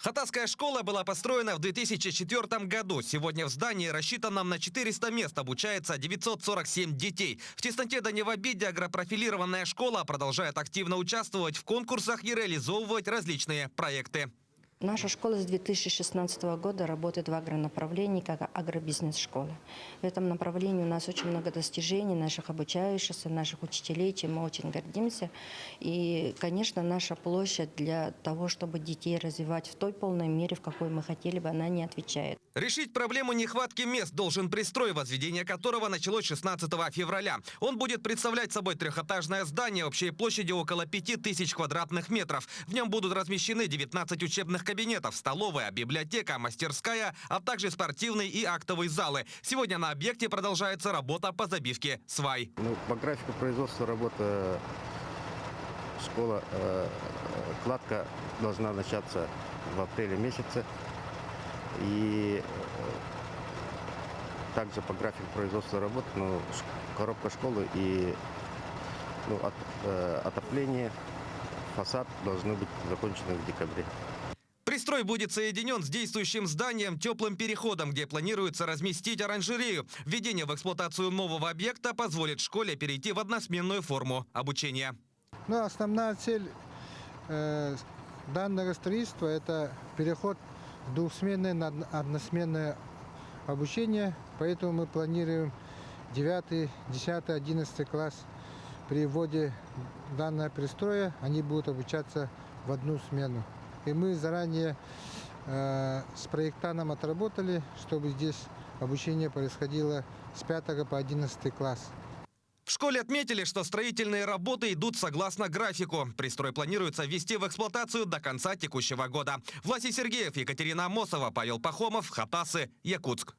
Хатасская школа была построена в 2004 году. Сегодня в здании, рассчитанном на 400 мест, обучается 947 детей. В тесноте да не в обиде агропрофилированная школа продолжает активно участвовать в конкурсах и реализовывать различные проекты. Наша школа с 2016 года работает в агронаправлении как агробизнес-школа. В этом направлении у нас очень много достижений наших обучающихся, наших учителей, чем мы очень гордимся. И, конечно, наша площадь для того, чтобы детей развивать в той полной мере, в какой мы хотели бы, она не отвечает. Решить проблему нехватки мест должен пристрой, возведение которого началось 16 февраля. Он будет представлять собой трехэтажное здание общей площадью около 5000 квадратных метров. В нем будут размещены 19 учебных кабинетов, столовая, библиотека, мастерская, а также спортивные и актовые залы. Сегодня на объекте продолжается работа по забивке свай. По графику производства работы школа, кладка должна начаться в апреле месяце. И также по графику производства работы, коробка школы и отопление, фасад должны быть закончены в декабре. Пристрой будет соединен с действующим зданием теплым переходом, где планируется разместить оранжерею. Введение в эксплуатацию нового объекта позволит школе перейти в односменную форму обучения. Основная цель данного строительства – это переход в двухсменное на односменное обучение. Поэтому мы планируем 9, 10, 11 класс при вводе данного пристроя. Они будут обучаться в одну смену. И мы заранее с проектантом отработали, чтобы здесь обучение происходило с 5 по 11 класс. В школе отметили, что строительные работы идут согласно графику. Пристрой планируется ввести в эксплуатацию до конца текущего года. Власий Сергеев, Екатерина Амосова, Павел Пахомов, Хатасы, Якутск.